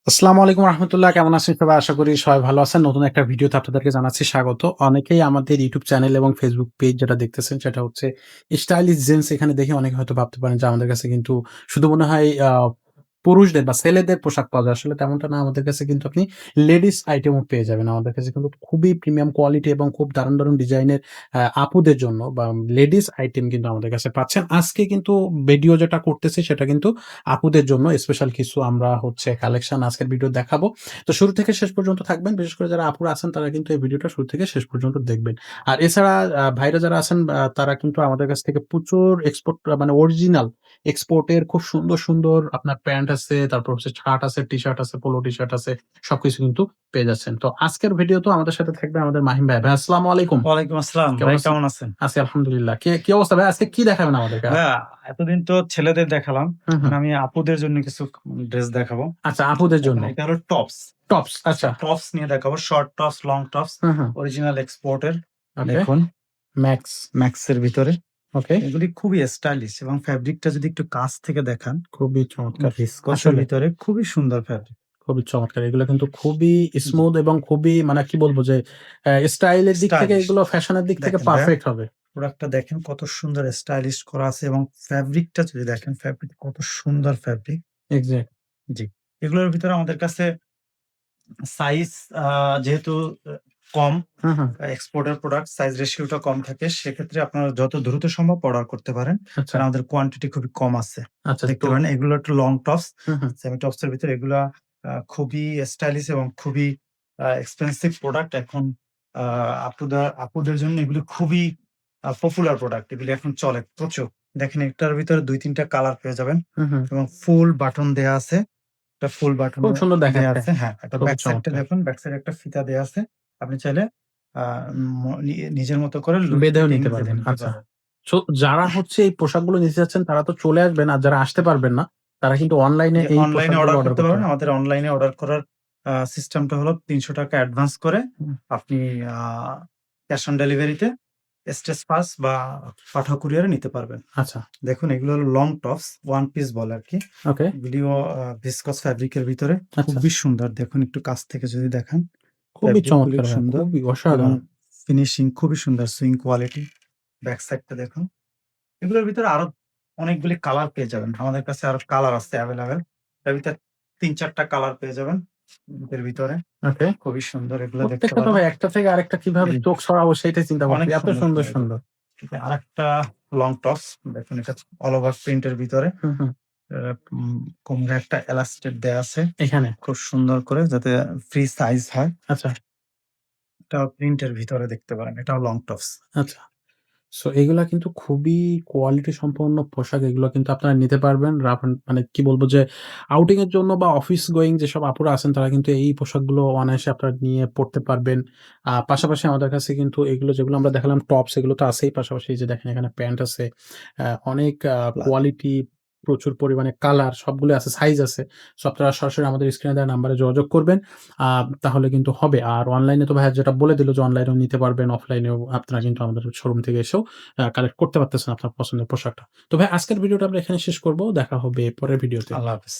আসসালামু আলাইকুম রহমতুল্লাহ। কেমন আছেন সবাই? আশা করি সবাই ভালো আছেন। নতুন একটা ভিডিওতে আপনাদেরকে জানাচ্ছি স্বাগত। অনেকেই আমাদের YouTube চ্যানেল এবং Facebook পেজ যেটা দেখতেছেন সেটা হচ্ছে স্টাইলিশ জেন্টস। এখানে দেখে অনেকে হয়তো ভাবতে পারেন যে আমাদের কাছে কিন্তু শুধু মনে হয় পুরুষদের বা ছেলেদের পোশাক পাওয়া যায়। আসলে তেমনটা না। আমাদের কাছে কিন্তু আপনি লেডিস আইটেমও পেয়ে যাবেন। আমাদের কাছে কিন্তু খুবই প্রিমিয়াম কোয়ালিটি এবং খুব দারুণ, দারুণ ডিজাইনের আপুদের জন্য বা লেডিস আইটেম কিন্তু আমাদের কাছে পাচ্ছেন। আজকে কিন্তু ভিডিও যেটা করতেছি সেটা কিন্তু আপুদের জন্য স্পেশাল কিছু আমরা হচ্ছে কালেকশন আজকের ভিডিও দেখাবো। তো শুরু থেকে শেষ পর্যন্ত থাকবেন। বিশেষ করে যারা আপুরা আছেন তারা কিন্তু এই ভিডিওটা শুরু থেকে শেষ পর্যন্ত দেখবেন। আর এছাড়া ভাইরা যারা আছেন তারা কিন্তু আমাদের কাছ থেকে প্রচুর এক্সপোর্ট মানে অরিজিনাল এক্সপোর্টের খুব সুন্দর, সুন্দর আপনার প্যান্ট আছে, তারপর হচ্ছে শার্ট আছে, টি-শার্ট আছে, পোলো টি-শার্ট আছে। সবকিছু কিন্তু পেয়ে যাচ্ছেন। তো আজকের ভিডিওতেও আমাদের সাথে থাকবে আমাদের মাহিম ভাই। ভাই আসসালামু আলাইকুম। ওয়ালাইকুম আসসালাম। কেমন ভাই আছেন? কেমন আছেন? আছি আলহামদুলিল্লাহ। কি অবস্থা ভাই? আজকে কি দেখাবেন আমাদেরকে? ভাইয়া এতদিন তো ছেলেদের দেখালাম। হুম, এখন হুম। আমি আপুদের জন্য কিছু ড্রেস দেখাবো। আচ্ছা, আপুদের এখন জন্য। এটা হলো টপস। টপস আচ্ছা। টপস নিয়ে দেখাবো। শর্ট টপস, লং টপস, হুম, হুম। অরিজিনাল এক্সপোর্ট এর। ওকে। দেখুন ম্যাক্স। ম্যাক্স এর ভিতরে। ওকে। এগুলি খুবই স্টাইলিশ এবং ফেব্রিকটা যদি একটু কাছ থেকে দেখান, খুবই চমৎকার। ভিসকস এর আসলে ভিতরে খুবই সুন্দর ফেব্রিক। খুবই চমৎকার। এগুলো কিন্তু খুবই জি, স্মুথ এবং খুবই মানে কি বলবো যে স্টাইল এর দিক থেকে স্টাইলিশ। এগুলো ফ্যাশনের দিক থেকে দেখেন ভাইয়া, পারফেক্ট হবে। প্রোডাক্টটা দেখেন কত সুন্দর স্টাইলিশ করা আছে এবং ফেব্রিকটা যদি দেখেন, ফেব্রিক কত সুন্দর ফেব্রিক। এক্সাক্ট। জি। এগুলোর ভিতরে আমাদের কাছে সাইজ যেহেতু আ কম, হুম, হুম। এক্সপোর্টের প্রোডাক্ট সাইজ রেশিওটা কম থাকে। সেক্ষেত্রে আপনারা যত দ্রুত সম্ভব অর্ডার করতে পারেন। আচ্ছা, কারণ আমাদের কোয়ান্টিটি খুবই কম আছে। আচ্ছা দেখতে তো পারেন এগুলো একটু লং টপস, হুম, হুম। সেমি টপস এর ভিতরে এগুলা খুবই স্টাইলিশ এবং খুবই এক্সপেনসিভ প্রোডাক্ট। এখন আ আপুদের জন্য এগুলো খুবই পপুলার প্রোডাক্ট। এগুলি এখন চলে প্রচুর। দেখেন এটার ভিতরে ২-৩ টা কালার পেয়ে যাবেন হুম, হুম। এবং ফুল বাটন দেয়া আছে। একটা ফুল বাটন খুব সুন্দর দেয়া দেখাচ্ছে। আছে। হ্যাঁ, একটা খুবই ব্যাক সাইডটা চমৎকার। দেখুন, ব্যাক সাইডে একটা ফিতা দেয়া আছে। আপনি চাইলে আ ম নি নিজের মতো করে লুজ বেঁধেও ফিটিং নিতে বেঁধে পারবেন। নিতে আচ্ছা। পারবেন। যারা হচ্ছে এই পোশাকগুলো নিতে চাচ্ছেন তারা তো চলে আসবেন। আর যারা আসতে পারবেন না তারা কিন্তু অনলাইনে যে এই অনলাইনে পোশাকগুলো অর্ডার অর্ডার করতে করতে পারবেন। পারেন। আমাদের অনলাইনে অর্ডার করার সিস্টেমটা হলো ৳৩০০ অ্যাডভান্স করে হুম। আপনি আ ক্যাশ অন ডেলিভারিতে স্টেজ পাস বা পাঠাও কুরিয়ারে নিতে পারবেন। আচ্ছা, দেখুন এগুলো হলো লং টপস, ওয়ান পিস বলে আরকি। ওকে। এগুলিও ভিসকস ফেব্রিক এর ভিতরে আচ্ছা। খুবই সুন্দর। দেখুন একটু কাছ থেকে যদি দেখান, খুবই ফেব্রিক গুলি চমৎকার ভাই। সুন্দর খুবই এবং অসাধারণ। ফিনিশিং খুবই সুন্দর, সুইং কোয়ালিটি। ব্যাক সাইডটা দেখুন। এগুলোর ভিতরে আরো অনেকগুলি কালার পেয়ে যাবেন। আমাদের কাছে আরো কালার আছে এভেইলেবল। এর ভিতরে ৩-৪ টা কালার পেয়ে যাবেন এর ভিতরে। ওকে। খুবই সুন্দর, এগুলো দেখতে প্রত্যেকটা তো পারেন। ভাই একটা থেকে আরেকটা কিভাবে জি, চোখ সরাবো সেটাই চিন্তা অনেক করতেছি। এত সুন্দর, সুন্দর, সুন্দর এগুলো। সুন্দর। ঠিক আছে, আরেকটা লং টপস দেখুন, এটা অল ওভার প্রিন্ট এর ভিতরে। হুম, হুম। আ কোমরে একটা এলাস্টিক দেয়া আছে। এখানে। খুব সুন্দর করে যাতে ফ্রি সাইজ হয়। আচ্ছা, এটাও প্রিন্ট এর ভিতরে দেখতে পারেন। এটাও লং টপস। আচ্ছা। সো এগুলা কিন্তু খুবই কোয়ালিটি সম্পন্ন পোশাক। এগুলো কিন্তু আপনারা নিতে পারবেন। মানে কি বলবো যে আউটিং এর জন্য বা অফিস গোয়িং যেসব আপুরা আছেন তারা কিন্তু এই পোশাকগুলো অনায়াসে আপনারা নিয়ে পড়তে পারবেন। পাশাপাশি আমাদের কাছে কিন্তু এগুলো যেগুলো আমরা দেখালাম টপস এগুলো তো আছেই। পাশাপাশি এই যে দেখেন এখানে প্যান্ট আছে। অনেক কোয়ালিটি প্রচুর পরিমাণে কালার সবগুলো আছে, সাইজ আছে। সো আপনারা সরাসরি আমাদের স্ক্রিনে দেওয়া নাম্বারে যোগাযোগ করবেন। আ তাহলে কিন্তু হবে। আর অনলাইনে তো ভাইয়া যেটা বলে দিল যে অনলাইনেও নিতে পারবেন, অফলাইনেও আপনারা কিন্তু আমাদের শোরুম থেকে এসেও কালেক্ট করতে পারতেছেন আপনার পছন্দের পোশাকটা। তো ভাই আজকের ভিডিওটা আমরা এখানে শেষ করব। দেখা হবে পরের ভিডিওতে। আল্লাহ হাফেজ।